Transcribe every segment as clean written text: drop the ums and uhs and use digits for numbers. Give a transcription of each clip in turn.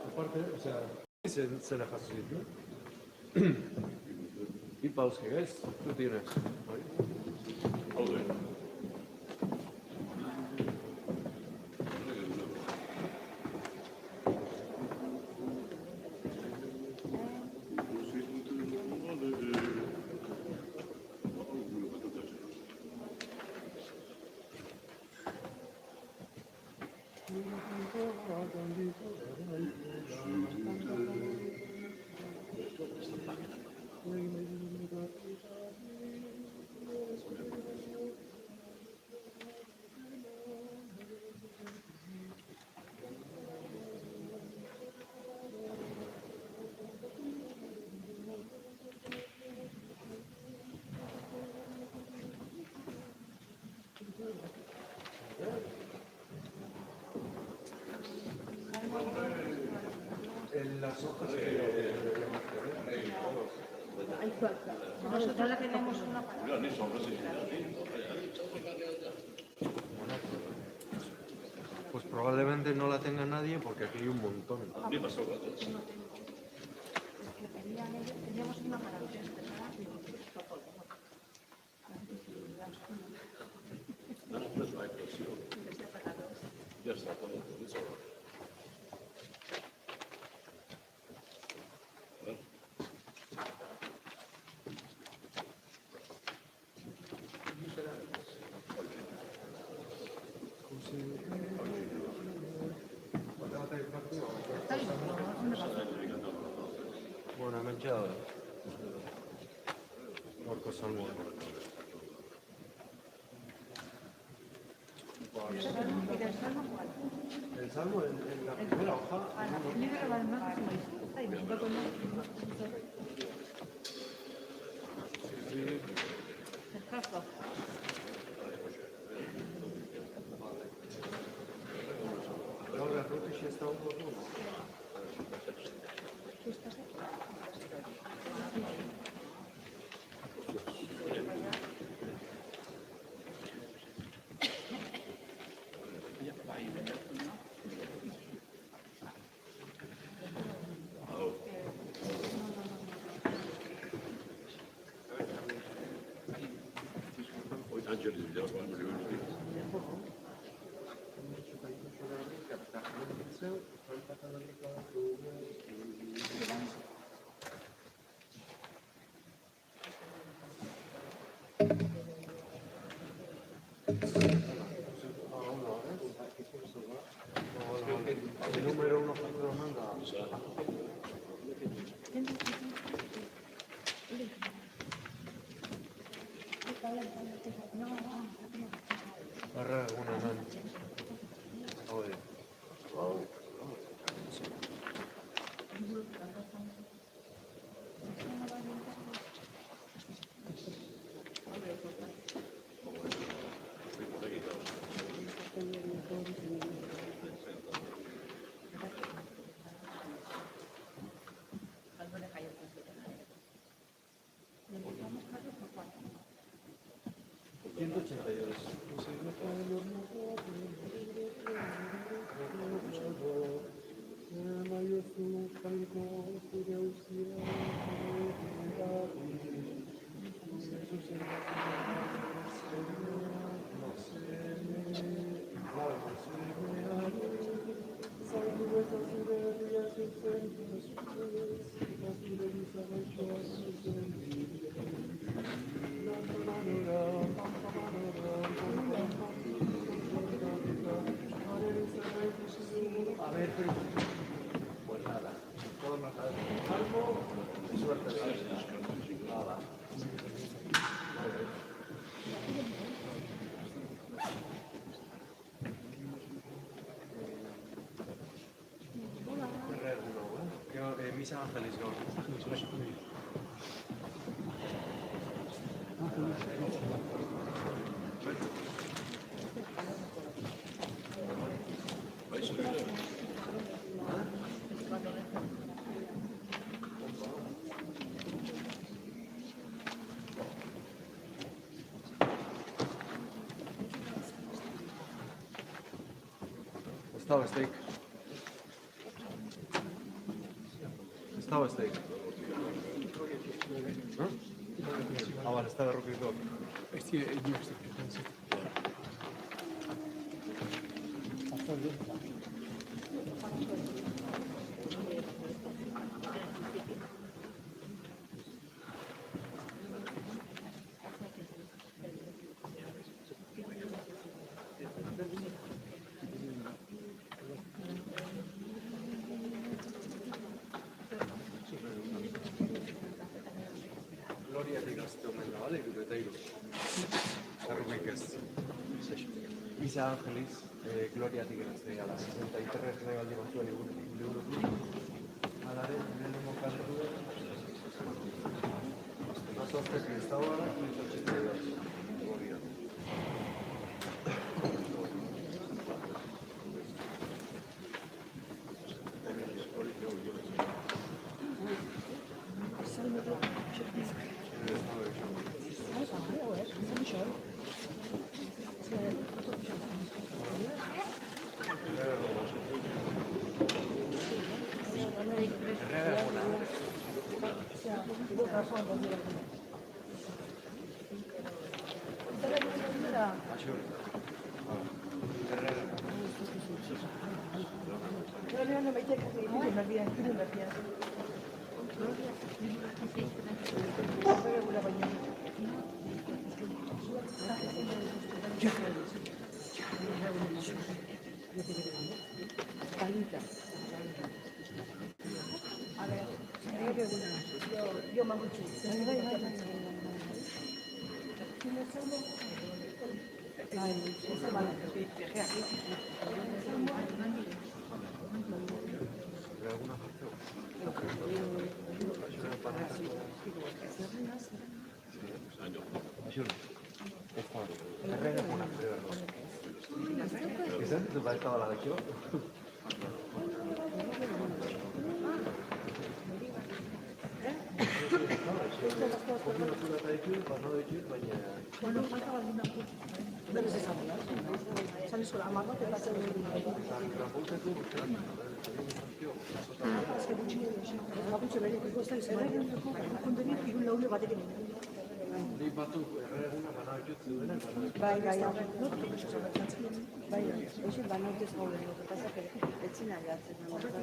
aparte, o sea, se la facilita. Y para los que ves, tú tienes. En las hojas nosotros la tenemos una para... Pues probablemente no la tenga nadie porque aquí hay un montón. Teníamos una para los Buona mangiata. Porco salmone. ¿Y del salmo cuál? El salmo en la primera hoja. Ahora creo que sí está un poco. El número uno cuando lo manda. Barra alguna mano. Joder. A ver, pues nada, todo marcado con algo y suerte. Nada. Misa Ángeles, da besteik. Ez da besteik. Vale, ez da berrokiko. Gloriatik azte omen da, bale, iru eta iru. Errubik ez. Isa Angelis, Gloriatik erazte gala. 63 regaldi batzua liburutu. Alare, lehenengo kantu. Azortek ez da gara, itotxetik eraz. Gloria. Yo me mucho.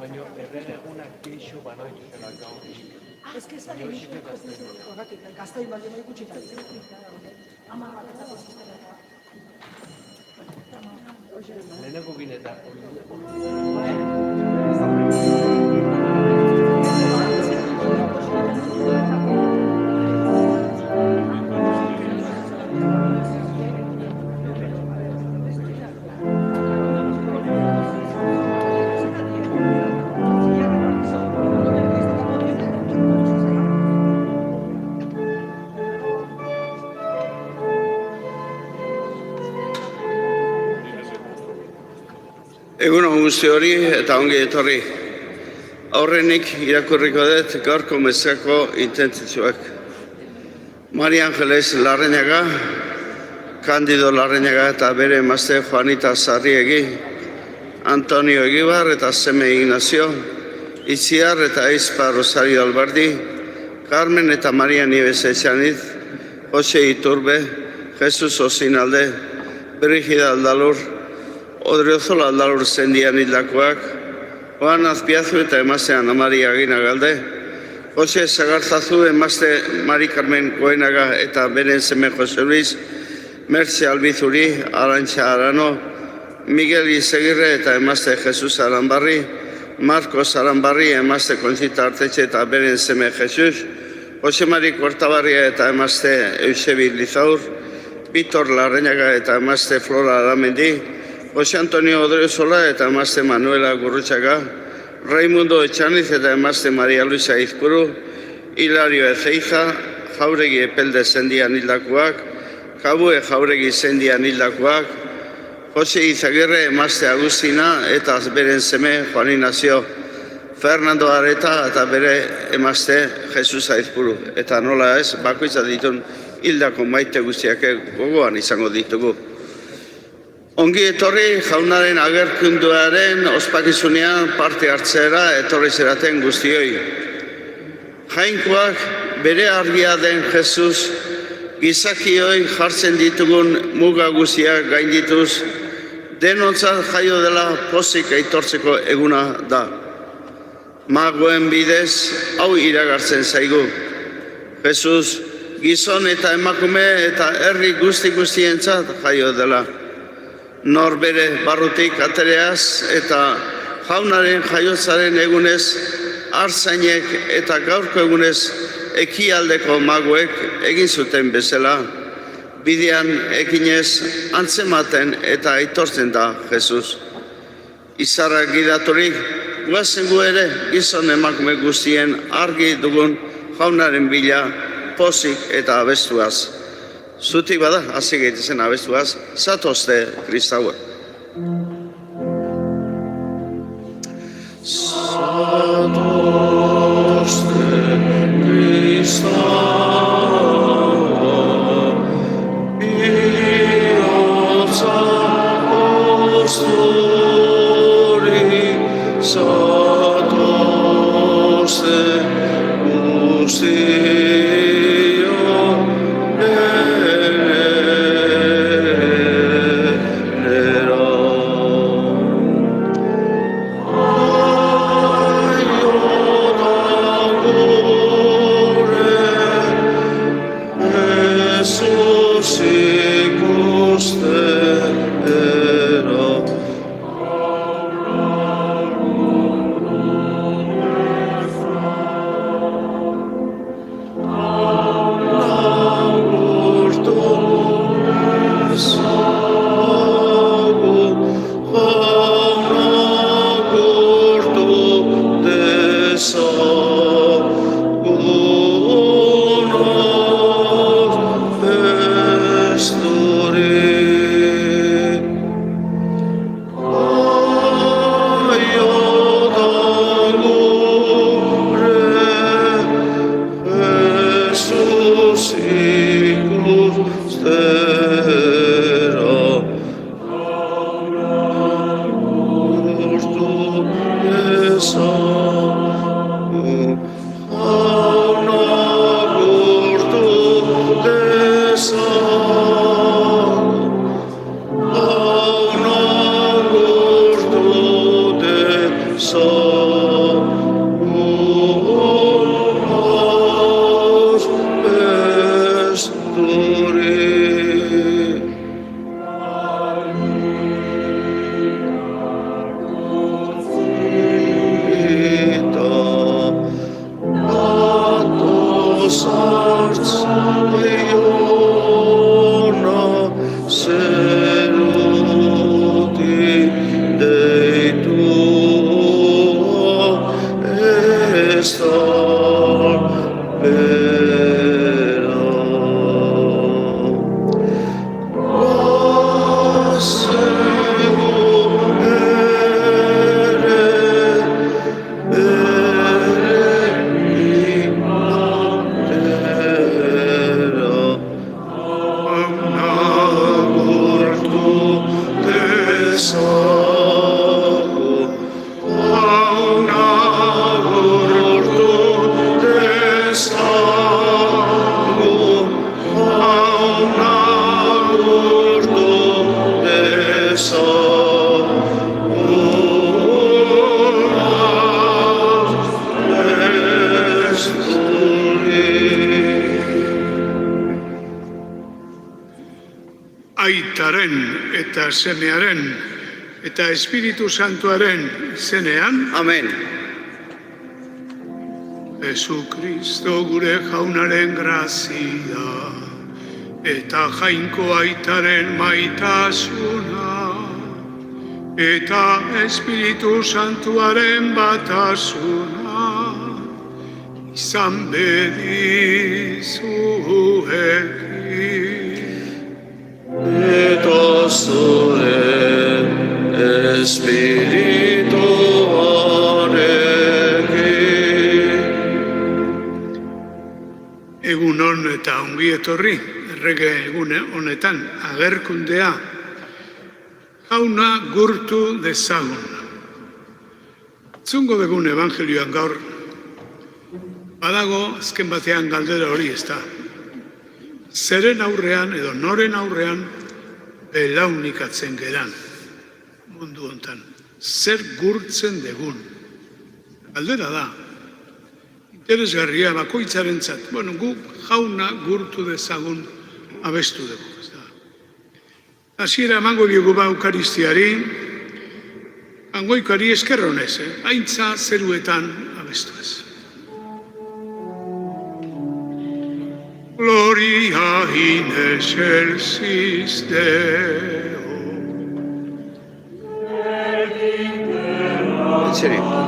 Baina erregunak geixo banoituzela gaur. Ez que ez da horretik, gaztai baldin nahi gutxitan. Lehenengo binetan. Egun on guzti hori eta ongi etorri. Aurrenik irakurriko dut gaurko mezako intentzioak. Maria Angeles Larreñaga, Candido Larreñaga eta bere emazte Juanita Sarriegi, Antonio Egibar eta seme Ignacio, Itziar eta Aizpa Rosario Albardi, Carmen eta Maria Nieves Etxaniz, Jose Iturbe, Jesus Osinalde, Brigida Aldalur, Odriozola Aldalur zendian hildakoak, Juan Azpiazu eta emazte Ana Maria Aginagalde, Jose Zagarzazu emazte Mari Carmen Koenaga eta beren seme Jose Luis, Mertxe Albizuri, Arantxa Arano, Miguel Izegirre eta emazte Jesus Aranbarri, Marcos Aranbarri emazte Conchita Artetxe eta beren seme Jesus, Jose Mari Kortabarria eta emazte Eusebi Lizaur, Víctor Larreñaga eta emazte Flora Aramendi, Jose Antonio Odriozola eta emazte Manuela Gurrutxaga, Raimundo Etxaniz eta emazte Maria Luisa Izpuru, Hilario Ezeiza, Jauregi Epelde zendian hildakoak, Kabue Jauregi zendian hildakoak, Jose Izagirre emazte Agustina eta beren seme Juan Ignacio, Fernando Areta eta bere emazte Jesus Aizpuru. Eta nola ez, bakoitza ditun hildako maite guztiak gogoan izango ditugu. Ongi etorri jaunaren agerkunduaren ospakizunean parte hartzera etorri zeraten guztioi. Jainkoak bere argia den Jesus gizakioi jartzen ditugun muga guztiak gaindituz, denontzat jaio dela pozik aitortzeko eguna da. Magoen bidez hau iragartzen zaigu. Jesus gizon eta emakume eta herri guztientzat jaio dela. Nor bere barrutik atereaz eta jaunaren jaiotzaren egunez, artzainek eta gaurko egunez ekialdeko magoek egin zuten bezala, bidean ekinez antzematen eta aitortzen da Jesus. Izarra gidaturik, guazen gu ere gizon emakume guztien argi dugun jaunaren bila pozik eta abestuaz. Zutik bada, hasi gaitezen abestuaz, zatozte kristaua. Zatozte kristaua, bihotza ostori, zatozte guzti. Aitaren eta Semearen eta Espiritu Santuaren izenean. Amen. Jesukristo gure jaunaren grazia eta jainko aitaren maitasuna eta Espiritu Santuaren batasuna izan bedizuekin. Eta zure espirituarekin. Egun hon eta ongi etorri, errege egun honetan agerkundea jauna gurtu dezagun. Zungo dugun evangelioan gaur, badago azken batean galdera hori ez da. Zeren aurrean edo noren aurrean belaunikatzen geran mundu hontan. Zer gurtzen degun. Galdera da. Interesgarria bakoitzarentzat. Bueno, gu jauna gurtu dezagun abestu dugu. Hasiera emango diogu ba Eukaristiari, angoikari esker honez, haintza zeruetan abestu ez. Gloria in excelsis Deo. En serio.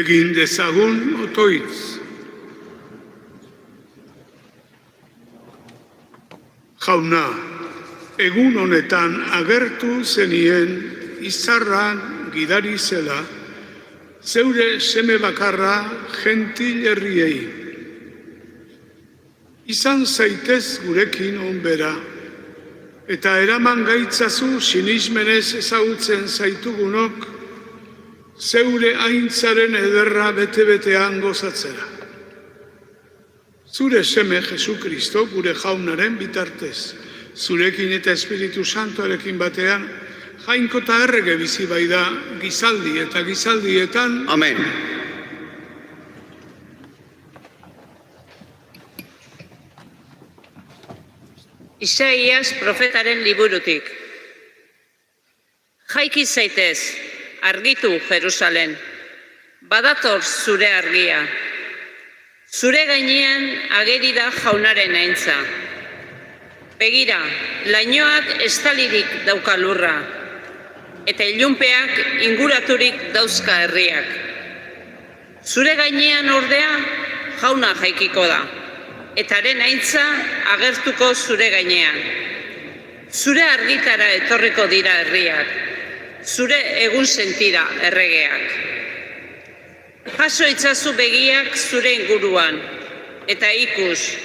Egin dezagun otoitz. Jauna, egun honetan agertu zenien izarran gidari zela, zeure seme bakarra gentil herriei. Izan zaitez gurekin onbera, eta eraman gaitzazu sinismenez ezagutzen zaitugunok, zeure aintzaren ederra bete-betean gozatzera. Zure seme Jesu Kristo gure jaunaren bitartez, zurekin eta Espiritu Santoarekin batean, jainko eta errege bizi bai da gizaldi eta gizaldietan. Amen. Isaias profetaren liburutik. Jaiki zaitez, argitu Jerusalen, badator zure argia. Zure gainean ageri da jaunaren aintza. Begira, lainoak estalirik dauka lurra, eta ilunpeak inguraturik dauzka herriak. Zure gainean ordea jauna jaikiko da, eta haren aintza agertuko zure gainean. Zure argitara etorriko dira herriak, zure egun sentira erregeak. Jaso itzazu begiak zure inguruan, eta ikus.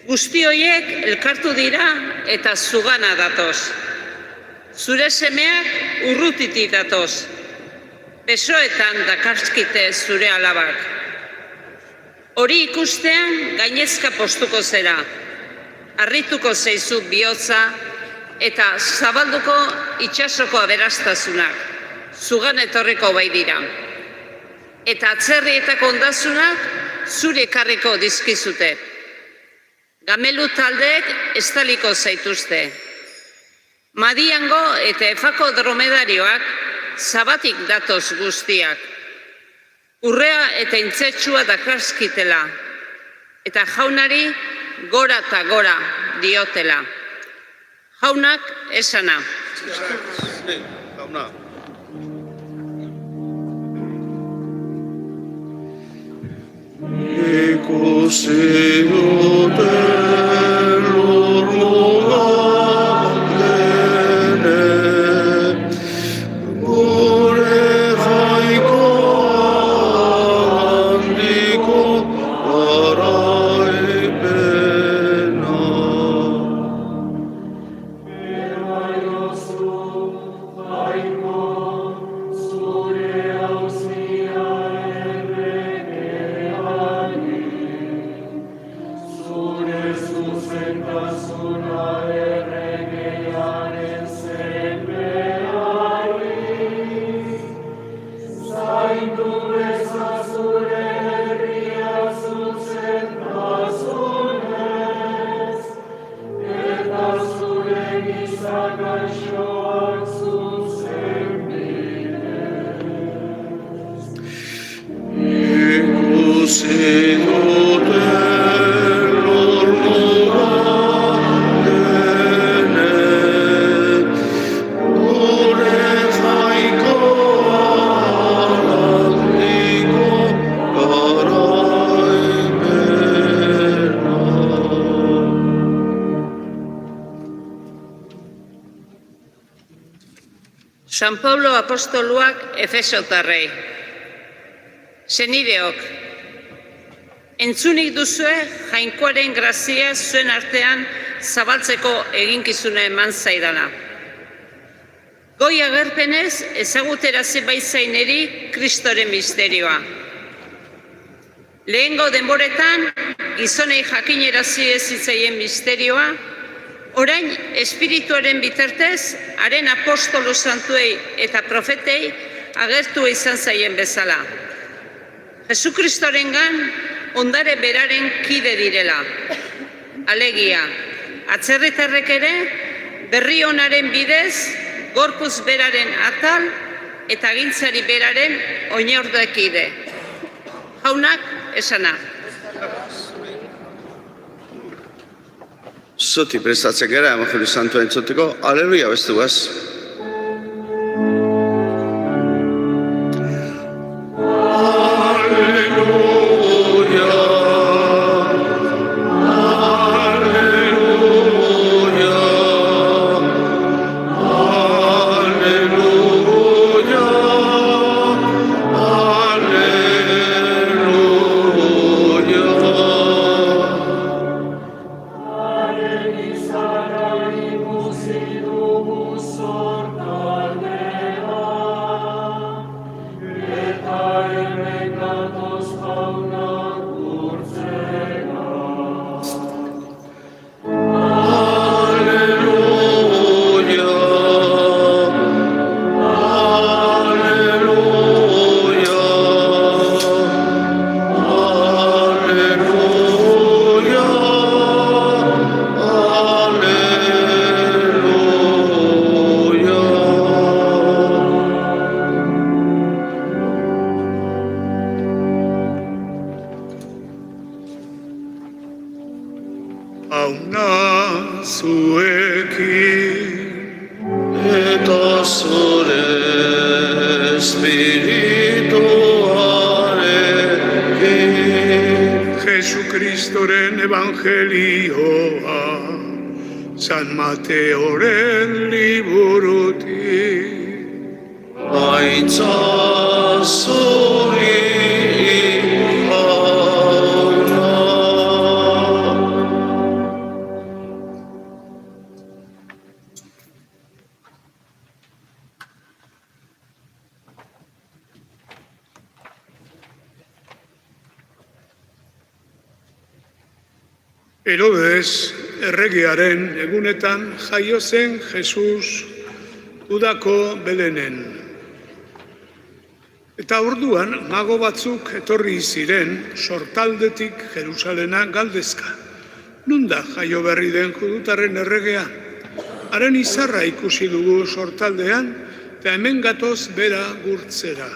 Guzti horiek elkartu dira eta zugana datoz. Zure semeak urrutitik datoz. Besoetan dakarskite zure alabak. Hori ikustean gainezka postuko zera. Harrituko zeizu bihotza eta zabalduko itsasoko aberastasunak. Zugan etorriko bai dira. Eta atzerrietako ondasunak zure ekarriko dizkizute. Gamelu taldeek estaliko zaituzte. Madiango eta Efako dromedarioak zabatik datoz guztiak. Urrea eta intzetsua dakarskitela. Eta jaunari gora eta gora diotela. Jaunak esana. Jauna. Ikusi duten lurmugan dene, gure jainkoa handiko garaipena. San Pablo apostoluak Efesotarrei. Senideok, entzunik duzue jainkoaren grazia zuen artean zabaltzeko eginkizuna eman zaidala. Goi agerpenez ezaguterazi baitzaineri Kristoren misterioa. Lehengo denboretan gizonei jakinerazi ez zitzaien misterioa, orain espirituaren bitartez, haren apostolo santuei eta profetei agertu izan zaien bezala. Jesukristorengan ondare beraren kide direla. Alegia, atzerritarrek ere berri onaren bidez, gorpuz beraren atal eta gintzari beraren oinordekide. Jaunak esana. Zuti prestatzen gara, Evangelio Santua entzuteko, aleluia bestu guaz. Saraimus idubus jauna zuekin. Eta zure espirituarekin. Jesukristoren evangelioa, San Mateoren liburutik. Aitza zuri jauna. Herodes erregearen egunetan jaio zen Jesus Judako Belenen. Eta orduan mago batzuk etorri ziren sortaldetik Jerusalena galdezka. Nunda jaio berri den judutarren erregea? Haren izarra ikusi dugu sortaldean eta hemen gatoz bera gurtzera.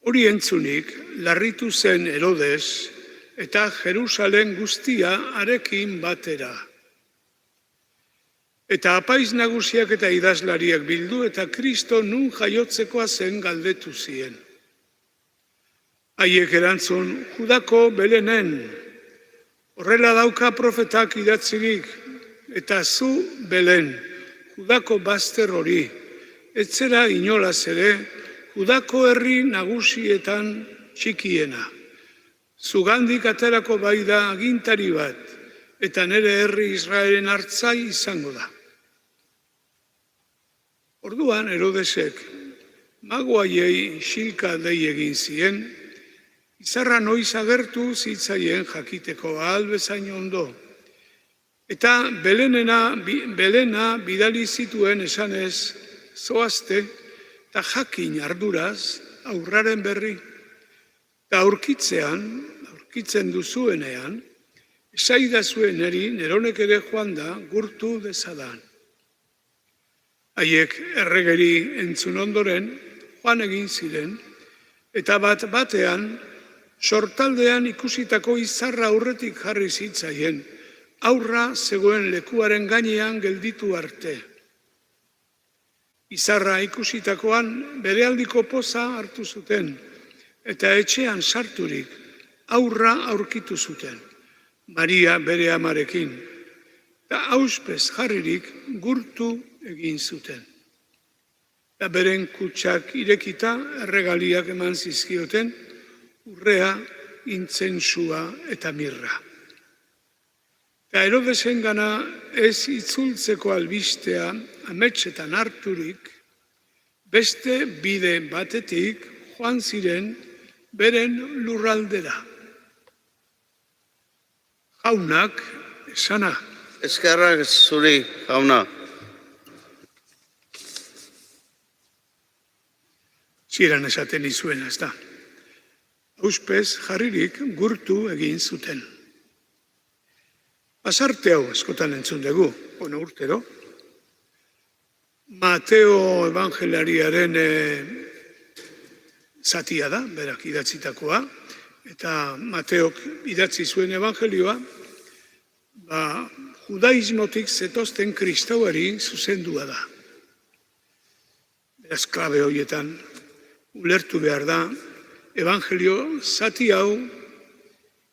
Hori entzunik larritu zen Herodes eta Jerusalen guztia harekin batera. Eta apaiz nagusiak eta idazlariak bildu eta Kristo nun jaiotzekoa zen galdetu zien. Haiek erantzun, Judako Belenen, horrela dauka profetak idatzirik, eta zu Belen, Judako bazter hori, etzera inolaz ere, Judako herri nagusietan txikiena. Zugandik aterako bai da agintari bat, eta nire herri Israelen hartzai izango da. Orduan Herodesek, mago haiei xilka dei egin zien, izarra noiz agertu zitzaien jakiteko ahal bezain ondo. Eta Belena bidali zituen esanez, zoazte, eta jakin arduraz aurraren berri. Eta aurkitzen duzuenean, esaidazuen eri neronek ere joan da gurtu dezadan. Haiek erregeri entzun ondoren, joan egin ziren, eta batean, sortaldean ikusitako izarra aurretik jarri zitzaien, aurra zegoen lekuaren gainean gelditu arte. Izarra ikusitakoan berealdiko poza hartu zuten, eta etxean sarturik aurra aurkitu zuten, Maria bere amarekin, eta auspez jarririk gurtu egin zuten. Eta beren kutsak irekita erregaliak eman zizkioten, urrea, intzentsua eta mirra. Eta Herodesen gana ez itzultzeko albistea ametsetan harturik, beste bide batetik joan ziren beren lurraldera. Jaunak esana. Eskerrak zuri jauna. Ziran esaten izuen, ez da. Auspez jarririk gurtu egin zuten. Pasarte hau askotan entzun dugu, urtero. Mateo evangelariaren zatia da, berak idatzitakoa, eta Mateok idatzi zuen evangelioa, judaismotik zetozten kristauari zuzendua da. Beraz, klabe horietan ulertu behar da, evangelio zati hau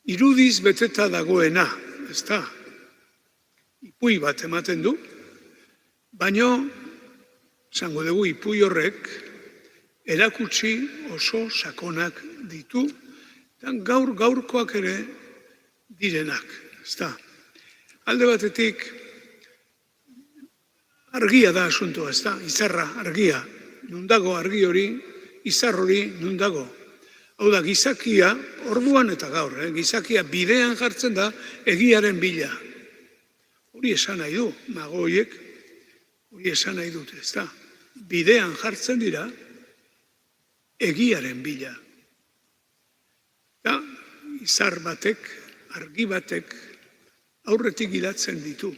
irudiz beteta dagoena, ez da? Ipui bat ematen du, baino, esango dugu, ipui horrek erakutsi oso sakonak ditu, eta gaurkoak ere direnak, ez da? Alde batetik, argia da asuntoa, ez da? Izarra, argia, nundago argi hori, izar hori nundago. Hau da, gizakia, orduan eta gaur, gizakia bidean jartzen da egiaren bila. Hori esan nahi du, magoiek, hori esan nahi dute, ez da? Bidean jartzen dira, egiaren bila. Eta izar batek, argi batek, aurretik gidatzen ditu.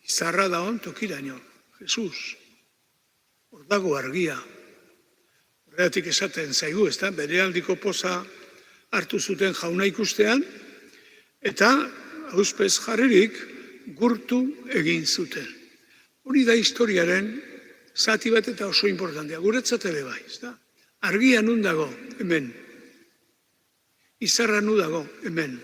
Izarra da hon tokiraino, Jesus. Hor dago argia. Horregatik esaten zaigu, ez da? Bere aldiko poza hartu zuten jauna ikustean, Eta auspez jarririk gurtu egin zuten. Hori da historiaren zati bat eta oso importantea. Guretzat ere bai, ezta? Argia nun dago, hemen. Izarra nu dago, hemen.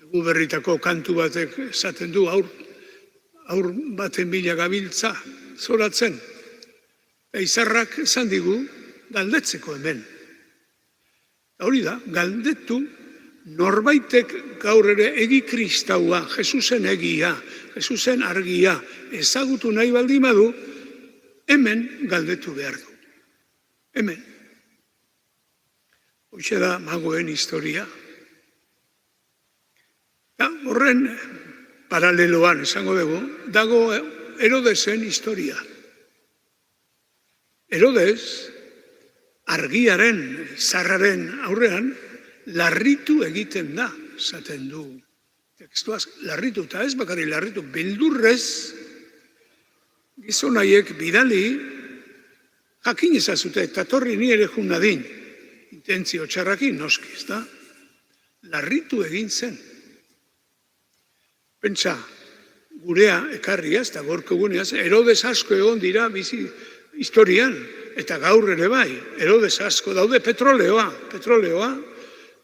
Egu berritako kantu batek esaten du, aur baten bila gabiltza, zoratzen. Eta izarrak esan digu, galdetzeko hemen. Hori da, galdetu, norbaitek gaur ere egi kristaua, Jesusen egia, Jesusen argia, ezagutu nahi baldin badu, hemen galdetu behar du. Hemen. Hoxe da magoen historia. Horren paraleloan, esango dugu, dago Herodesen historia. Herodes, argiaren, izarraren aurrean, larritu egiten da, esaten du. Tekstuaz, larritu, eta ez bakarrik larritu, beldurrez, gizonaiek bidali, jakin ezazute, eta torri ni ere jun nadin, intentzio txarrakin, noski, ez da? Larritu egin zen. Pentsa, gurea ekarriaz, eta gorko guneaz, Herodes asko egon dira bizi historian, eta gaur ere bai, Herodes asko daude petroleoa,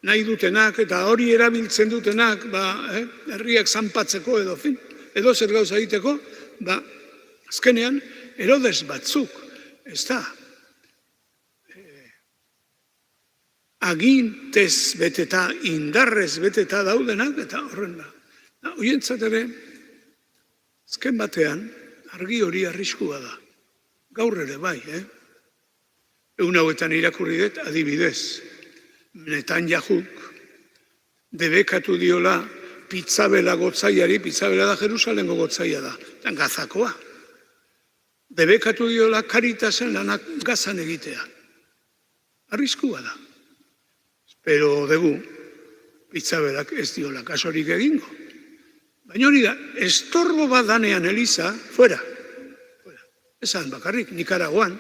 nahi dutenak eta hori erabiltzen dutenak, herriak zanpatzeko edo zer gauza egiteko, azkenean, Herodes batzuk, ez da, agintez beteta, indarrez beteta daudenak, eta horren da. Hoientzat ere, azken batean, argi hori arriskua da. Gaur ere bai, Egun hauetan irakurri dut, adibidez, Netanyahuk debekatu diola pitzabela gotzaiari, pitzabela da Jerusalengo gotzaia da, eta Gazakoa. Debekatu diola Karitasen lanak Gazan egitea. Arriskua da. Espero dugu, pitzabelak ez diola kasorik egingo. Baina hori da, estorbo bat danean Eliza, fuera. Esan bakarrik, Nikaraguan,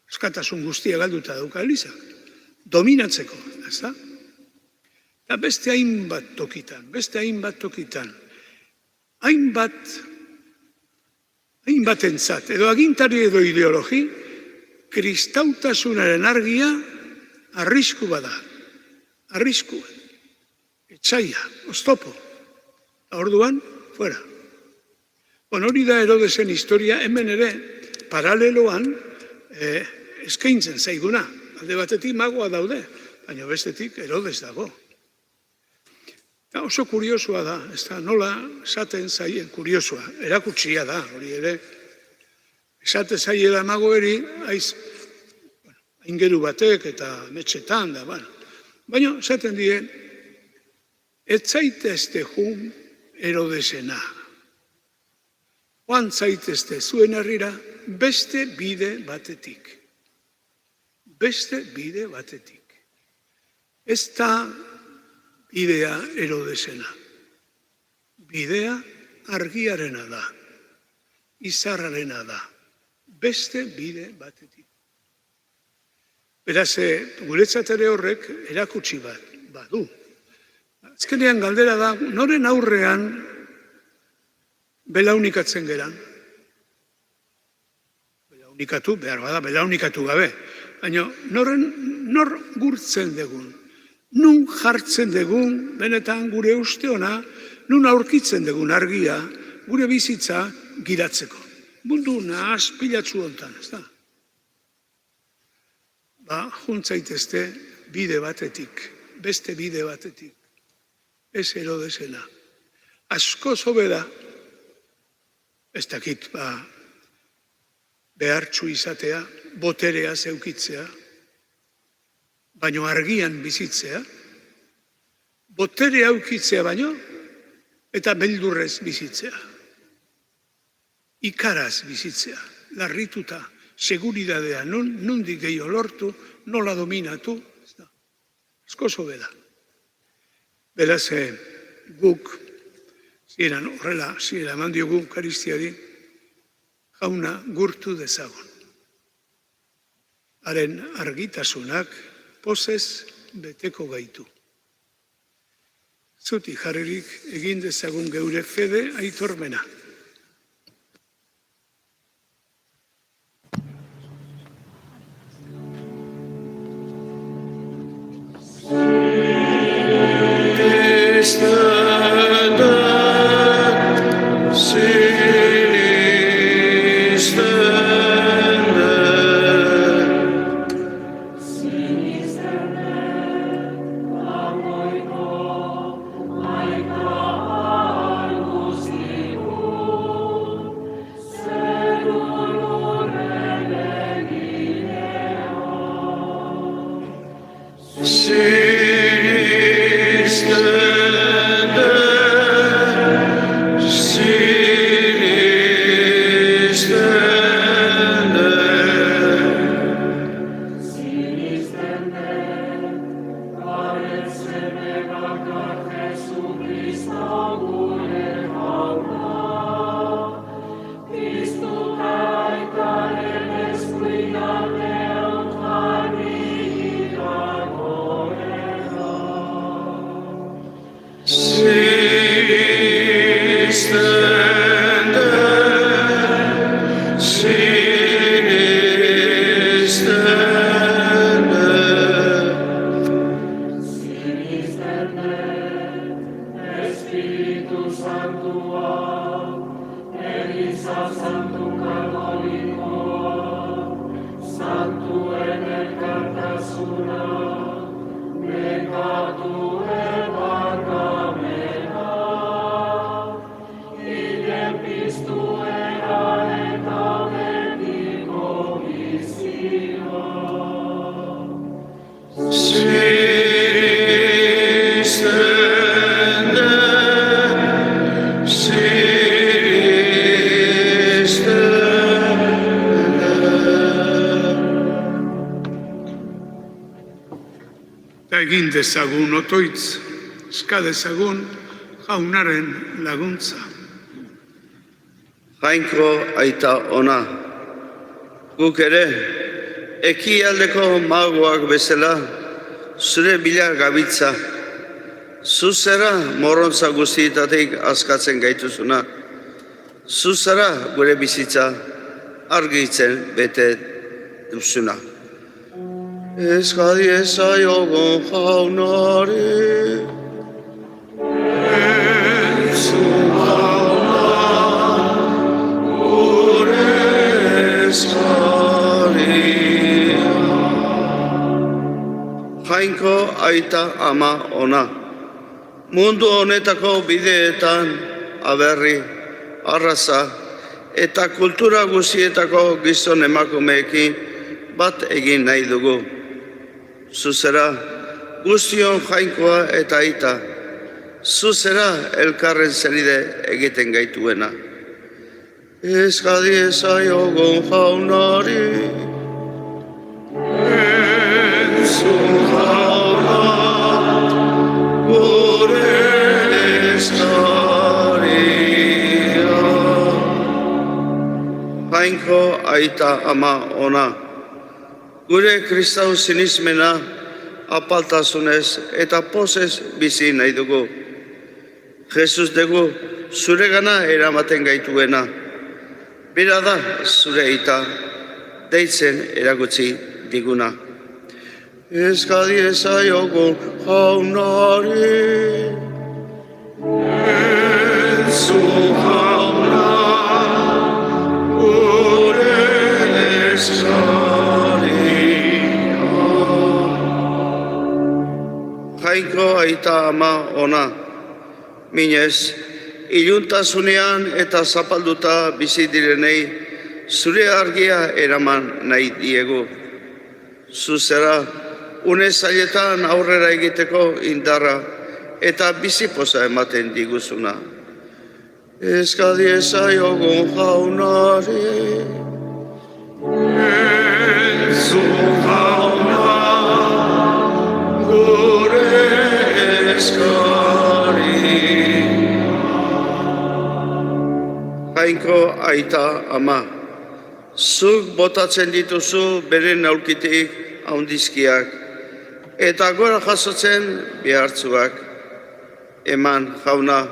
eskatasun guztia galduta dauka Eliza. Dominatzeko, ez da? Eta beste hainbat tokitan, hainbatentzat, edo agintari edo ideologi, kristautasunaren argia arrisku bada. Arrisku. Etxaia, oztopo. Orduan, fuera. Hori da Herodesen historia, hemen ere, paraleloan, eskaintzen zaiguna. Alde batetik magoa daude, baina bestetik Herodes dago. Oso kuriosua da, ez da, nola esaten zaien kuriosua, erakutsia da, hori ere. Esate zaiela magoeri, aingeru batek eta metxetan da, baina esaten die, ez zaitezte jun Herodesena. Joan zaitezte zuen herrira beste bide batetik. Beste bide batetik. Ez da bidea Herodesena. Bidea argiarena da. Izarrarena da. Beste bide batetik. Beraz, guretzat ere horrek erakutsi badu. Azkenean galdera da, noren aurrean belaunikatzen geran? Belaunikatu, behar bada, belaunikatu gabe. Baina nor gurtzen dugun, nun jartzen dugun, benetan gure uste ona, nun aurkitzen dugun argia, gure bizitza giratzeko. Mundu nahaz pilatzu hontan, ez da? Juntzaitezte bide batetik, beste bide batetik, ez Herodesena. Asko zobe da, ez dakit, behartxu izatea, boterea zeukitzea, baino argian bizitzea, boterea eukitzea baino, eta beldurrez bizitzea. Ikaraz bizitzea, larrituta, seguridadea, nondik gehiago lortu, nola dominatu, asko zobe da. Beraz, guk, zieran horrela, zieran mandiogu karistiari, jauna gurtu dezagun. Haren argitasunak pozez beteko gaitu. Zutik jarririk egin dezagun geure fede aitormena. Egin dezagun otoitz, eska dezagun jaunaren laguntza. Jainko aita ona, guk ere, ekialdeko magoak bezala, zure bila gabitza, zuzera morrontza guztietatik askatzen gaituzuna, zuzera gure bizitza argitzen bete duzuna. Eskadi ezaiogun jaunari, entzun jauna, gure eskaria. Jainko aita ama ona, mundu honetako bideetan aberri, arraza eta kultura guztietako gizon emakumeekin bat egin nahi dugu. Zuzera guztion jainkoa eta aita, zuzera elkarren zenide egiten gaituena. Eskadi ezaiogun jaunari, entzun jauna, gure eskaria. Jainko aita ama ona, gure kristau sinismena apaltasunez eta pozez bizi nahi dugu. Jesus dugu zure gana eramaten gaituena. Bera da zure aita deitzen eragutzi diguna. Eskadi ezaiogun jaunari, entzun jauna, gure eskaria. Jainko aita ama ona, minez, iluntasunean eta zapalduta bizi direnei zure argia eraman nahi diegu. Zuzera, une zailetan aurrera egiteko indarra eta bizipoza ematen diguzuna. Eskadi ezaiogun jaunari, entzun jauna, gure eskaria. Jainko aita ama, zuk botatzen dituzu beren aulkitik haundizkiak, eta gora jasotzen behartzuak. eman jauna,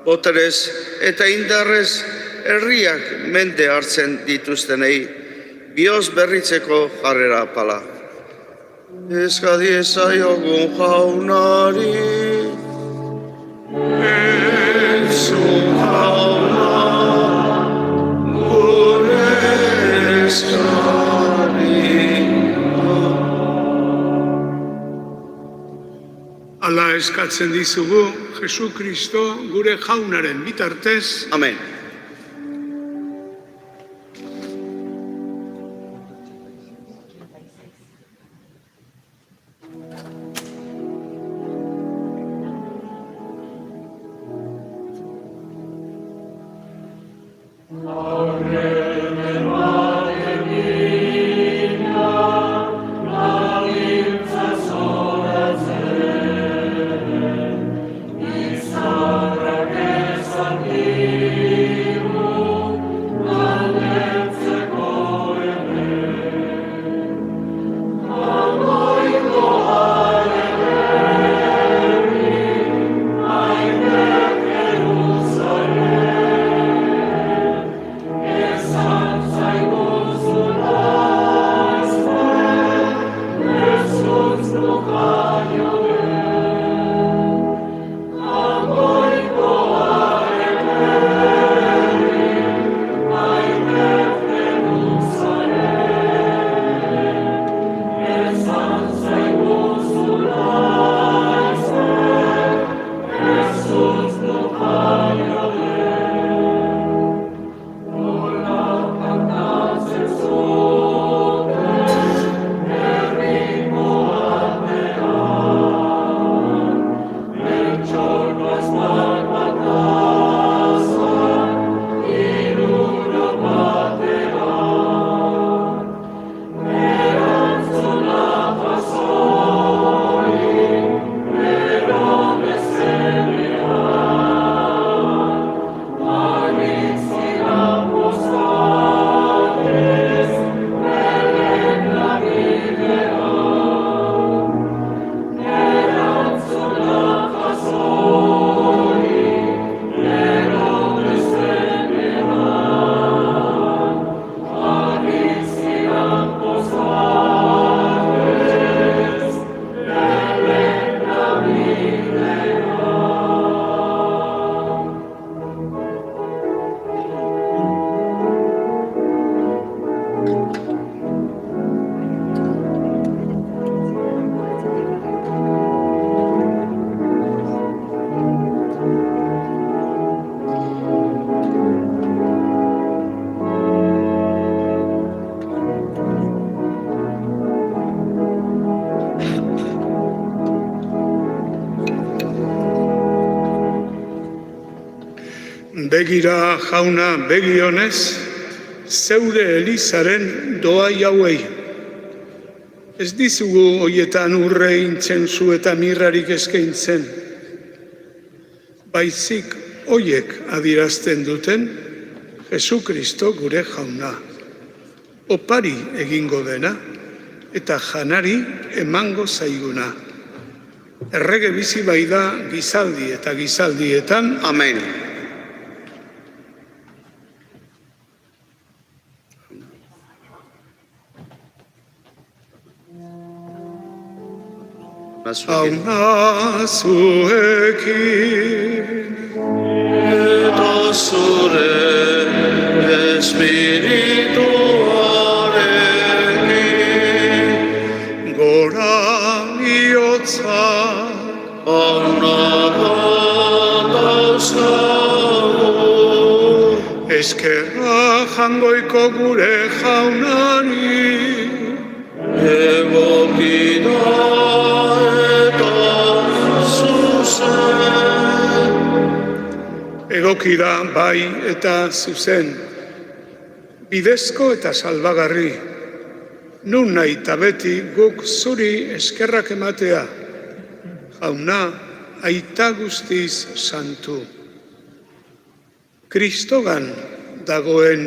boterez eta indarrez herriak mende hartzen dituztenei, bihotz berritzeko jarrera pala. Eska diezaiogun jaunari, entzun jauna, gure eskari. Hala eskatzen dizugu, Jesu Kristo gure jaunaren bitartez. Amen. Begira jauna begionez, zeure elizaren doai hauei. Ez dizugu hoietan urre intzenzu eta mirrarik eskaintzen. Baizik hoiek adierazten duten Jesu Kristo gure jauna. Opari egingo dena eta janari emango zaiguna. Errege bizi bai da gizaldi eta gizaldietan. Amen. Jauna zuekin eta zure espirituarekin gora bihotza onako dauzkagu eskerra jangoiko gure jaunari egokida egokida bai eta zuzen, bidezko eta salbagarri, nun nahi eta beti guk zuri eskerrak ematea, jauna aita guztiz santu. Kristogan dagoen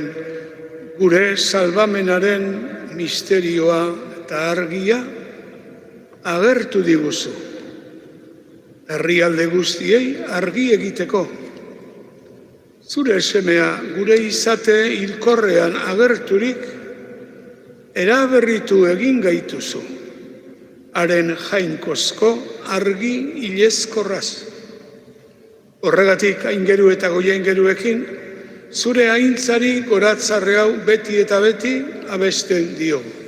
gure salbamenaren misterioa eta argia agertu diguzu. herrialde guztiei argi egiteko. Zure semea gure izate hilkorrean agerturik, eraberritu egin gaituzu, haren jainkozko argi ilezkorraz. Horregatik aingeru eta goiaingeruekin, zure aintzari goratzarre hau beti eta beti abesten diogu.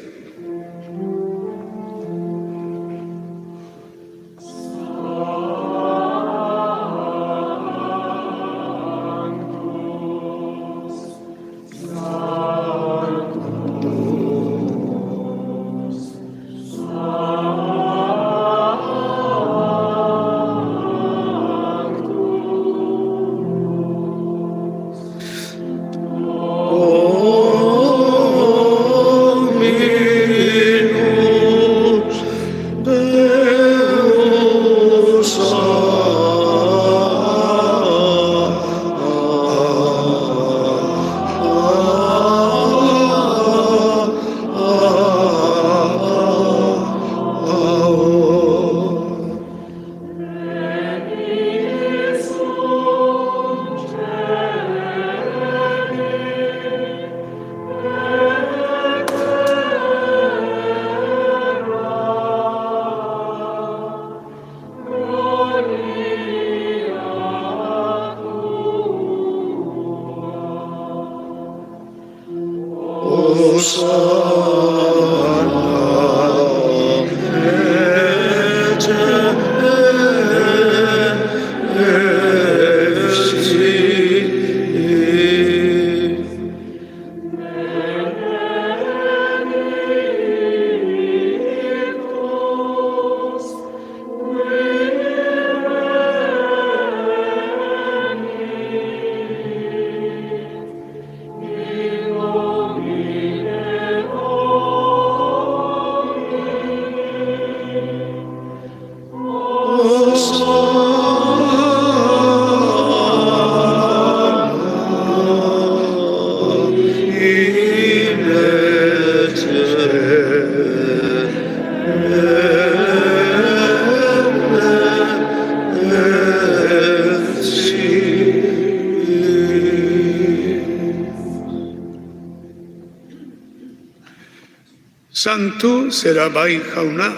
Santu zera bai jauna,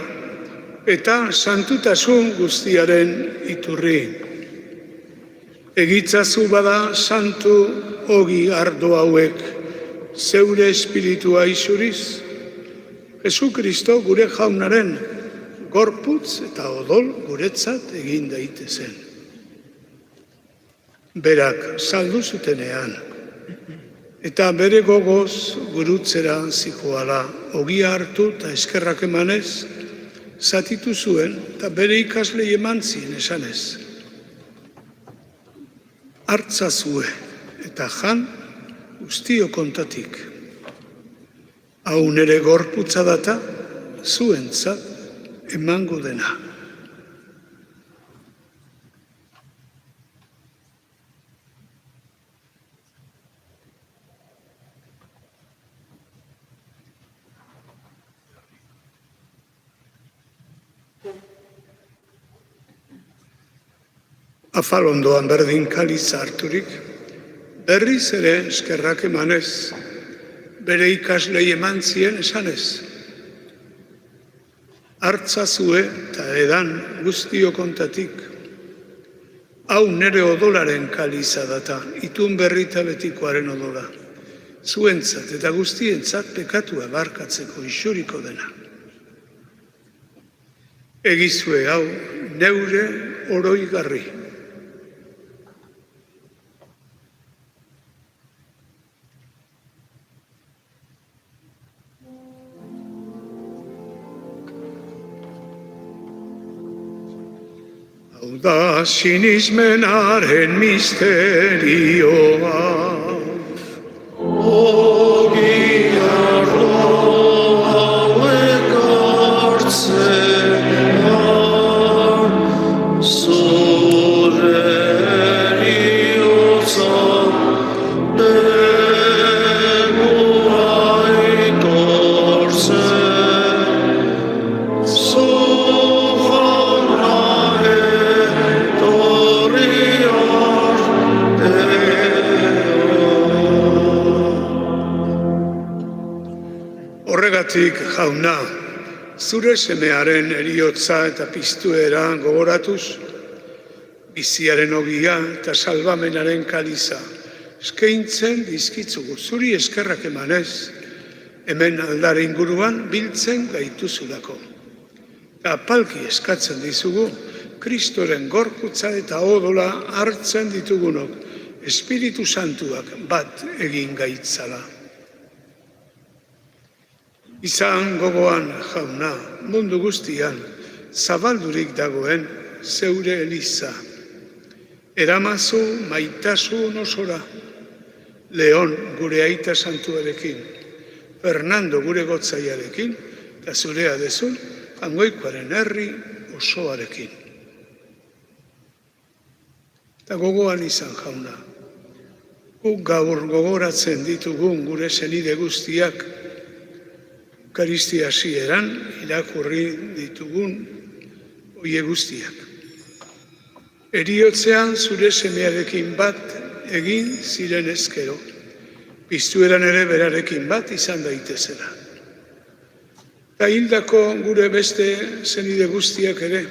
eta santutasun guztiaren iturri. Egitzazu bada santu ogi ardo hauek, zeure espiritua isuriz, Jesu Kristo gure jaunaren gorputz eta odol guretzat egin daitezen. Berak saldu zutenean, eta bere gogoz gurutzera zijoala, ogia hartu eta eskerrak emanez, zatitu zuen eta bere ikaslei eman zien esanez. Hartzazue eta jan guztio kontatik. Hau nere gorputza data zuentzat emango dena. Afalondoan berdin kaliza harturik, berriz ere eskerrak emanez, bere ikaslei eman zien esanez. Hartzazue eta edan guztio kontatik, hau nere odolaren kaliza data, itun berri eta betikoaren odola, zuentzat eta guztientzat pekatua barkatzeko isuriko dena. Egizue hau neure oroigarri. Hau da sinismenaren misterioa, ogi ardo hauek hartzea, zure eriotza negua itortzen, zure semearen eriotza eta piztuera gogoratuz, biziaren ogia eta salvamenaren kaliza eskaintzen dizkitzugu, zuri eskerrak emanez, hemen aldare inguruan biltzen gaituzulako. Eta apalki eskatzen dizugu, Kristoren gorputza eta odola hartzen ditugunok, Espiritu Santuak bat egin gaitzala. Izan gogoan, jauna, mundu guztian, zabaldurik dagoen zeure eliza. Eramazu maitasun osora, Leon gure aita santuarekin, Fernando gure gotzaiarekin, eta zurea dezun, Jangoikoaren herri osoarekin. Eta gogoan izan, jauna, guk gaur gogoratzen ditugun gure senide guztiak, Eukaristia hasieran irakurri ditugun oie guztiak. Eriotzean zure semearekin bat egin ziren ezkero, piztueran ere berarekin bat izan daitezela. Eta hildako gure beste senide guztiak ere,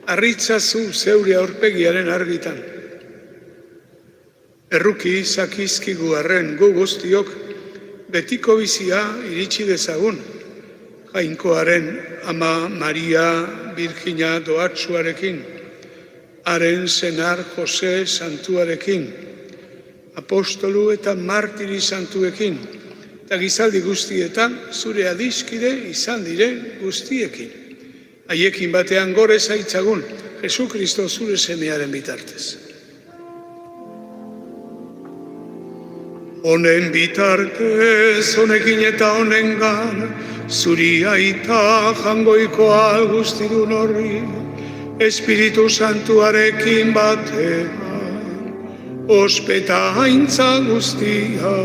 harritzazu zeure aurpegiaren argitan. Erruki zakizkigu arren gu guztiok, betiko bizia iritsi dezagun, Jainkoaren ama Maria Birjina doatsuarekin, haren senar Jose santuarekin, apostolu eta martiri santuekin, eta gizaldi guztietan zure adiskide izan diren guztiekin. Haiekin batean gore zaitzagun, Jesu Kristo zure semearen bitartez. Honen bitartez, honekin eta honengan, zuri aita Jangoikoa guztidun horri, Espiritu Santuarekin batean, ospeta haintza guztia,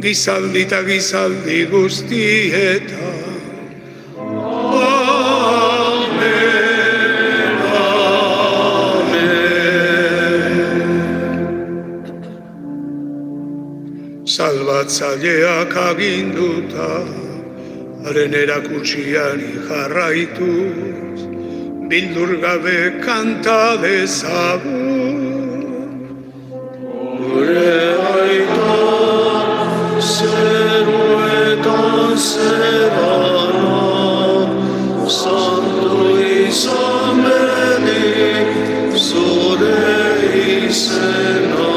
gizaldi eta gizaldi guztietan. Salbatzaileak aginduta, haren erakutsiari jarraituz, bildur gabe kanta dezagun. Gure aita zeruetan zerana, santu izan benik zure izena.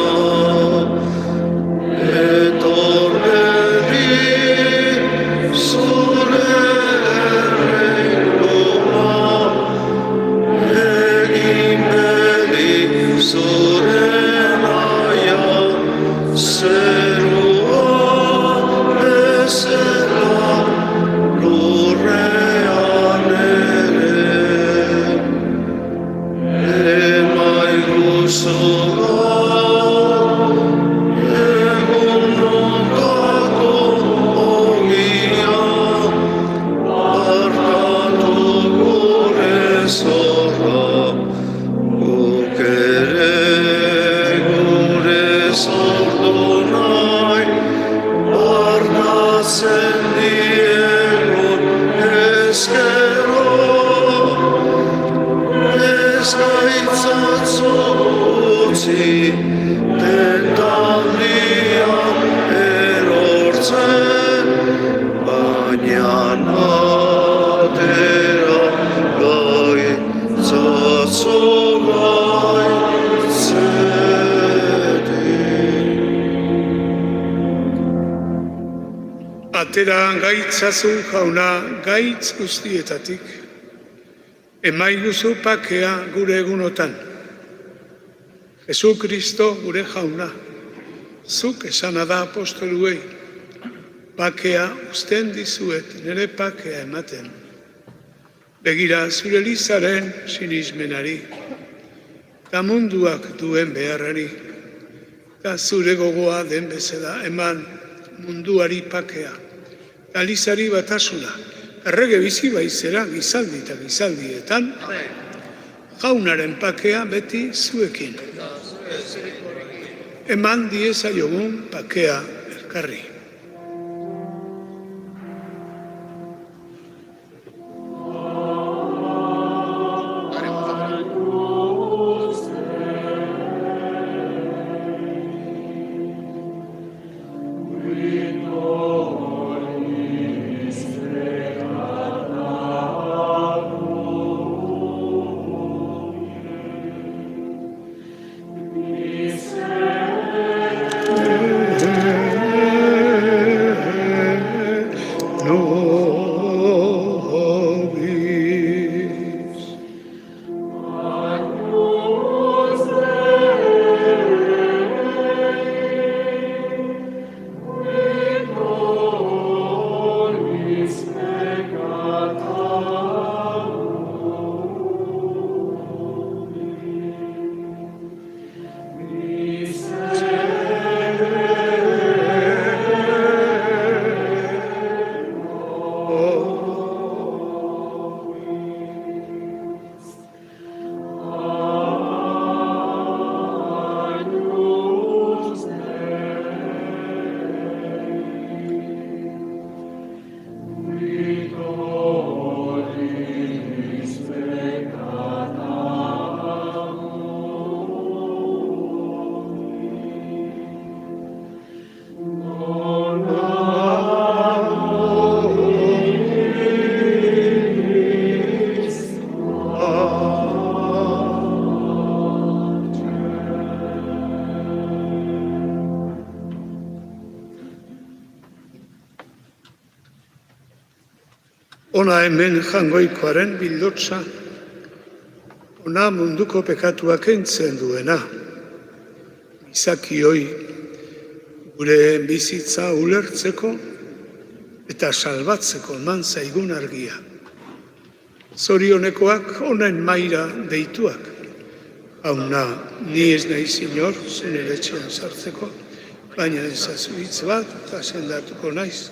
Atera gaitzazu jauna gaitz guztietatik, emaiguzu pakea gure egunotan. Jesu Kristo gure jauna, zuk esana da apostoluei, pakea usten dizuet, nire pakea ematen. Begira zure Elizaren sinismenari, eta munduak duen beharrari, eta zure gogoa den bezala eman munduari pakea. Elizari batasuna, errege bizi baizera gizaldi eta gizaldietan, jaunaren pakea beti zuekin. Eman diezaiogun pakea elkarri. Ona hemen jangoikoaren bildotza, ona munduko pekatuak kentzen duena. Gizakioi gure bizitza ulertzeko eta salbatzeko eman zaigun argia. Zorionekoak onen maira deituak. Hauna, ni ez nahi zinor, zure etxean sartzeko, baina ezazu hitz bat eta sendatuko naiz.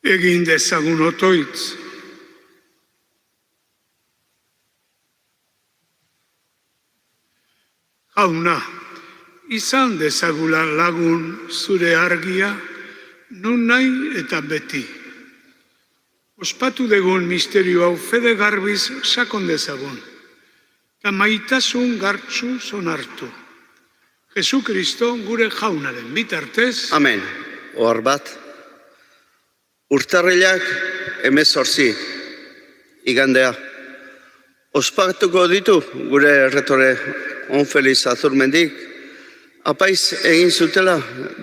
Egin dezagun otoitz, Jauna, izan dezagula lagun zure argia, nun nahi eta beti. Ospatu degun misterio hau fede garbiz sakon dezagun, eta maitasun gartzu zonartu. Jesu Kristo gure jaunaren bitartez. Amen. Ohar bat. Urtarrilak 18, igandea. Ospatuko ditu gure erretore Onfeliz Azurmendik, apaiz egin zutela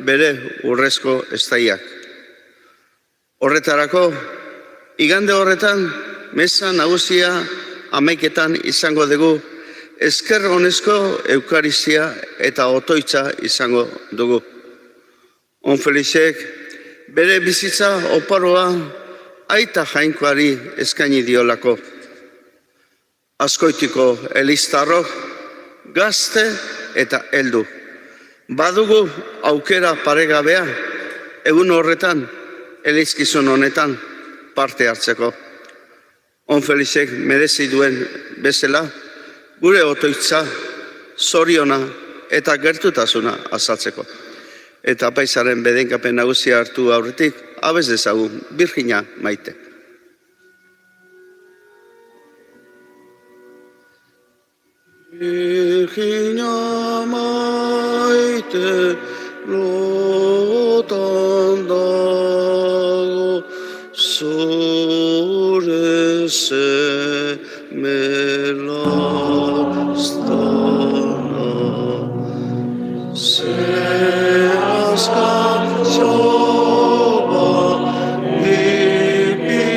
bere urrezko estaiak. Horretarako, igande horretan, mesa nagusia 11etan izango dugu, esker honezko eukaristia eta otoitza izango dugu. Onfelizek bere bizitza oparoa aita jainkoari eskaini diolako. Azkoitiko eliztarrok, gazte eta heldu. Badugu aukera paregabea, egun horretan, elizkizun honetan parte hartzeko. Onfelizek merezi duen bezala, gure otoitza, zoriona eta gertutasuna azaltzeko. Eta apaizaren bedenkapen nagusia hartu aurretik, abez dezagun, Birjina maite. Virgina maite lotan dago zure semelaztana zerazka zoba ipiniozu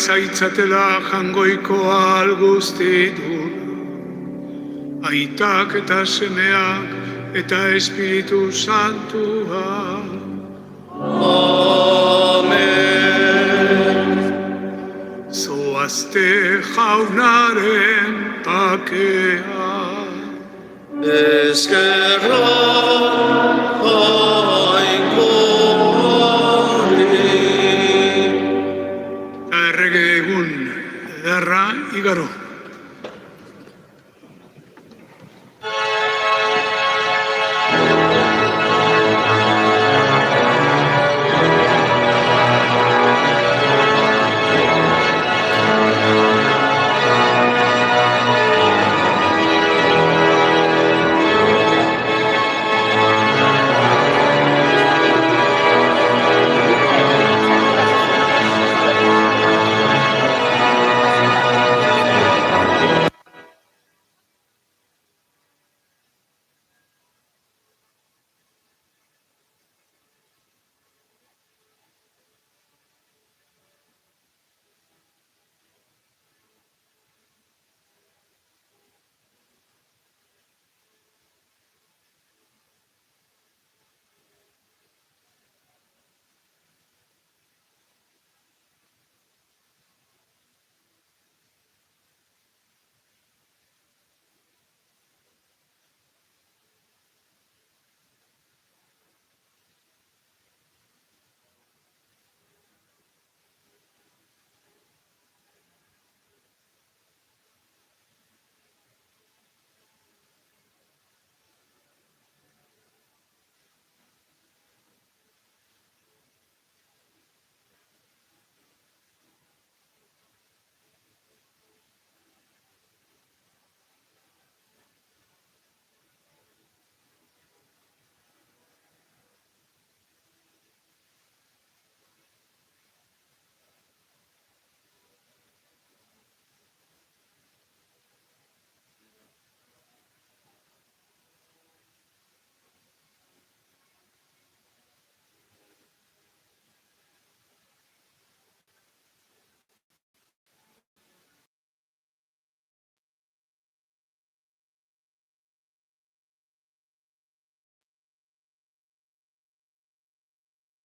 Zaitzatela jangoiko alguztitu, aitak eta semeak eta Espiritu Santua. Amen. Zoazte jaunaren pakea. Esker